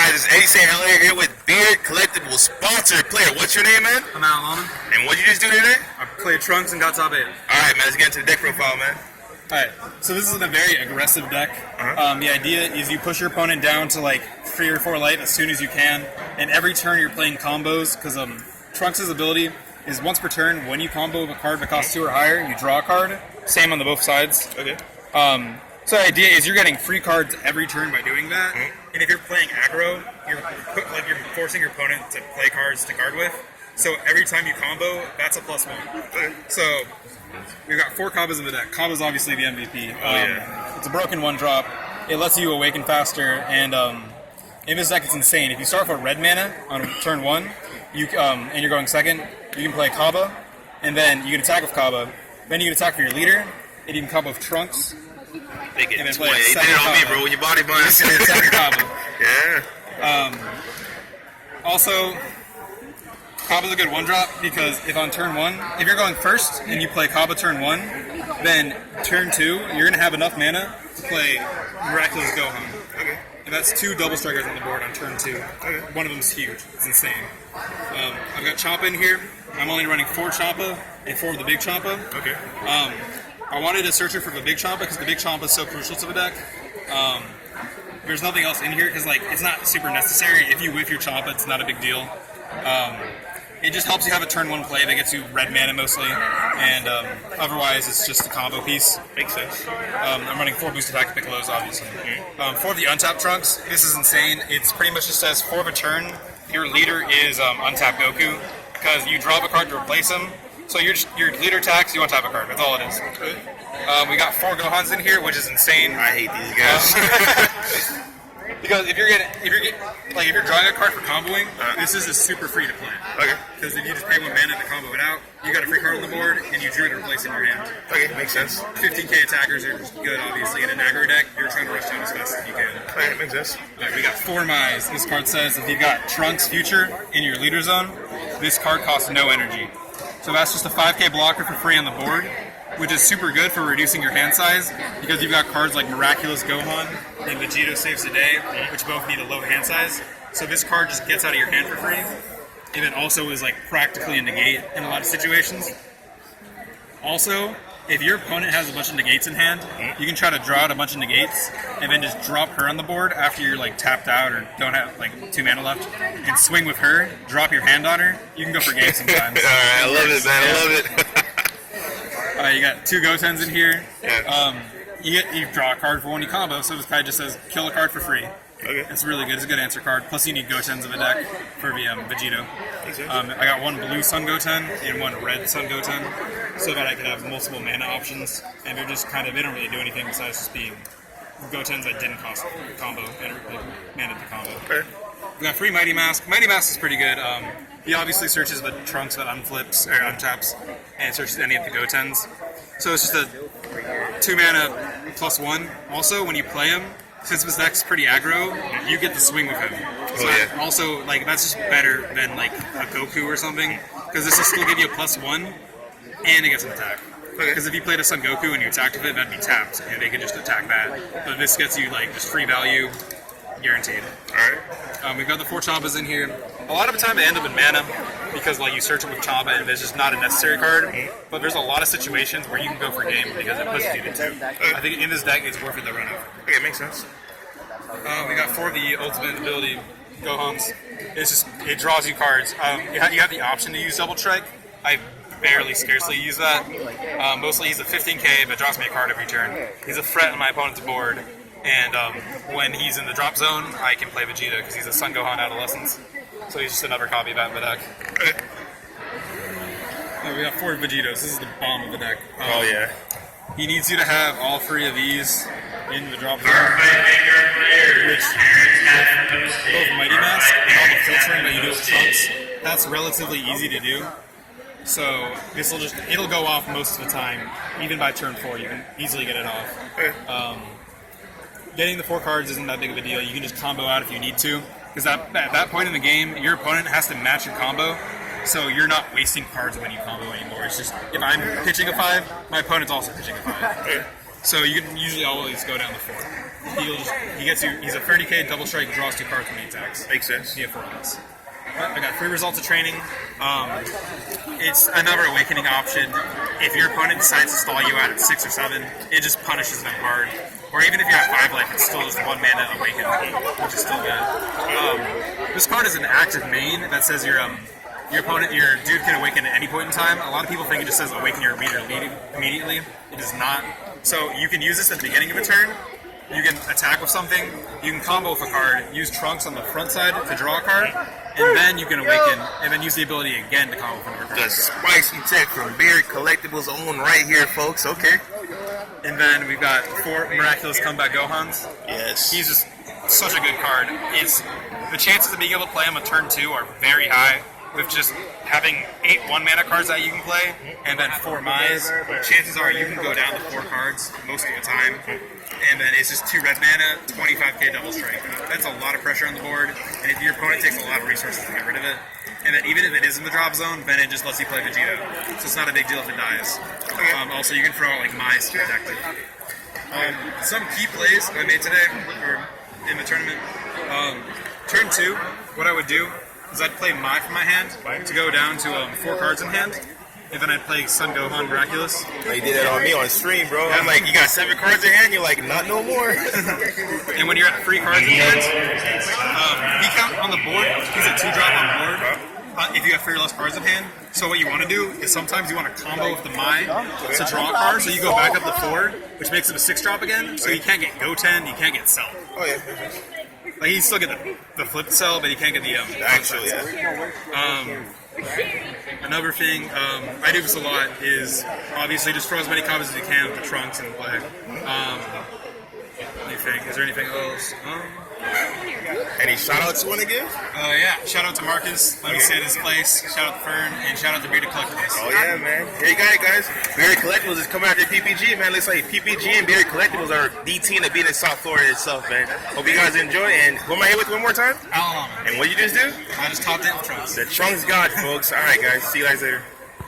guys, it's Eddie St. Hilaire here with Beard Collectible sponsored player. What's your name, man? I'm Alleman. And what did you just do today? I played Trunks and got top 8. Alright, man, let's get into the deck profile, man. Alright, so this is a very aggressive deck. The idea is you push your opponent down to like 3 or 4 life as soon as you can, and every turn you're playing combos, because Trunks' ability is once per turn, when you combo with a card that costs 2 or higher, you draw a card. Same on the both sides. Okay. So the idea is you're getting free cards every turn by doing that, and if you're playing aggro, you're forcing your opponent to play cards to guard with. So every time you combo, that's a +1. So we've got 4 combos in the deck. Combo's obviously the MVP. It's a broken 1-drop. It lets you awaken faster, and in this deck it's insane. If you start with a red mana on turn 1, and you're going second, you can play Kaba, and then you can attack with Kaba. Then you can attack for your leader, and you can combo with Trunks. Make it And then 20. play You did it on me, bro, with your body bunch. Yeah. Also, Kaba's a good 1-drop because if on turn 1, if you're going first and you play Kaba turn 1, then turn 2, you're going to have enough mana to play Miraculous Gohan. Okay. And that's 2 double strikers on the board on turn 2. One of them's huge. It's insane. I've got Champa in here. I'm only running 4 Champa and 4 of the big Champa. Okay. I wanted to search for the big Champa because the big Champa is so crucial to the deck. There's nothing else in here because like it's not super necessary. If you whiff your Champa, it's not a big deal. It just helps you have a turn 1 play that gets you red mana mostly, and otherwise it's just a combo piece. Makes sense. I'm running 4 boost attack Piccolos, obviously. For the untapped Trunks, this is insane. It's pretty much just says 4 of a turn, your leader is untapped Goku, because you drop a card to replace him. So your leader attacks, you untap a card. That's all it is. We got 4 Gohans in here, which is insane. I hate these guys. Because if you're drawing a card for comboing, this is super free to play. Okay. Because if you just pay 1 mana to combo it out, you got a free card on the board, and you drew it to replace in your hand. Okay, makes sense. 15k attackers are just good, obviously. In an aggro deck, you're trying to rush down as fast as you can. Okay, makes sense. Alright, we got 4 Mize. This card says if you've got Trunks Future in your leader zone, this card costs no energy. So that's just a 5k blocker for free on the board, which is super good for reducing your hand size, because you've got cards like Miraculous Gohan and Vegito Saves the Day, which both need a low hand size. So this card just gets out of your hand for free, and it also is like practically a negate in a lot of situations. Also, if your opponent has a bunch of negates in hand, you can try to draw out a bunch of negates, and then just drop her on the board after you're like tapped out or don't have like 2 mana left, and swing with her, drop your hand on her. You can go for game sometimes. Alright, I love it, man. I love it. You got 2 Gotens in here. You draw a card for when you combo, so this guy just says kill a card for free. Okay. It's really good. It's a good answer card. Plus you need Gotens in the deck for Vegito. I got 1 blue Sun Goten and 1 red Sun Goten, so that I can have multiple mana options, and they're just they don't really do anything besides just being Gotens that didn't cost combo and mana to combo. Okay. We got 3 Mighty Mask. Mighty Mask is pretty good. He obviously searches the Trunks that unflips or untaps, and searches any of the Gotens. So it's just a 2 mana +1. Also, when you play him, since this deck's pretty aggro, you get the swing with him. So also, like, that's just better than like a Goku or something, because this will still give you a +1, and it gets an attack. Because if you played a Son Goku and you attacked with it, that'd be tapped, and they could just attack that. But this gets you like just free value, guaranteed. Alright. We've got the 4 Champas in here. A lot of the time they end up in mana, because like you search it with Champa and it's just not a necessary card. But there's a lot of situations where you can go for game because it pushes you to 2. I think in this deck it's worth it to run over. Okay, makes sense. We got 4 of the ultimate ability Gohans. It draws you cards. You have the option to use Double Strike. I scarcely use that. Mostly he's a 15k that draws me a card every turn. He's a threat on my opponent's board. And when he's in the drop zone, I can play Vegeta because he's a Son Gohan Adolescence. So he's just another copy of that in the deck. We got 4 Vegetos. This is the bomb of the deck. Oh yeah. He needs you to have all 3 of these in the drop zone. Which, both Mighty Mask and all the filtering that you do with Trunks, that's relatively easy to do. So it'll go off most of the time. Even by turn 4, you can easily get it off. Getting the 4 cards isn't that big of a deal. You can just combo out if you need to. Because at that point in the game, your opponent has to match your combo. So you're not wasting cards when you combo anymore. It's just, if I'm pitching a 5, my opponent's also pitching a 5. So you can usually always go down the 4. He's a 30k double strike, draws 2 cards when he attacks. Makes sense. Via 4 less. I got 3 results of training. It's another awakening option. If your opponent decides to stall you out at 6 or 7, it just punishes them hard. Or even if you're at 5 life, it's still just 1 mana awaken, which is still good. This card is an active main that says your dude can awaken at any point in time. A lot of people think it just says awaken your leader immediately. It does not. So you can use this at the beginning of a turn. You can attack with something. You can combo with a card. Use Trunks on the front side to draw a card, and then you can awaken, and then use the ability again to combo with another card. The spicy tech from Beard Collectibles own right here, folks. Okay. And then we've got 4 Miraculous Comeback Gohans. Yes. He's just such a good card. The chances of being able to play him on turn 2 are very high. With just having 8 1-mana cards that you can play, and then 4 Mai's, chances are you can go down to 4 cards most of the time. And then it's just 2 red mana, 25k double strike. That's a lot of pressure on the board, and if your opponent takes a lot of resources to get rid of it. And then even if it is in the drop zone, then it just lets you play Vegeta. So it's not a big deal if it dies. Also, you can throw out like Mai's to protect it. Some key plays I made today, or in the tournament. Turn 2, what I would do is I'd play Mai from my hand to go down to 4 cards in hand, and then I'd play Sun Gohan Miraculous. You did that on me on stream, bro. I'm like, you got 7 cards in hand? You're like, not no more. And when you're at 3 cards in hand, he count on the board. He's a 2-drop on board. If you have 3 or less cards in hand. So what you want to do is sometimes you want to combo with the Mai to draw a card, so you go back up the 4, which makes it a 6-drop again. So you can't get Goten, you can't get Cell. Oh, yeah. Like, you still get the flip cell, but you can't get the actually, yeah. Another thing, I do this a lot, is obviously just throw as many copies as you can with the Trunks in play. Let me think, is there anything else? Any shout-outs you want to give? Yeah, shout out to Marcus, let me stay at his place, shout out to Fern, and shout out to Bearded Collectibles. Oh yeah, man. Here you got it, guys. Bearded Collectibles is coming out their PPG, man. Looks like PPG and Bearded Collectibles are the team that beat in South Florida itself, man. Hope you guys enjoy, and who am I here with one more time? Alleman. And what you just do? I just topped in with Trunks. The Trunks God, folks. Alright, guys. See you guys later.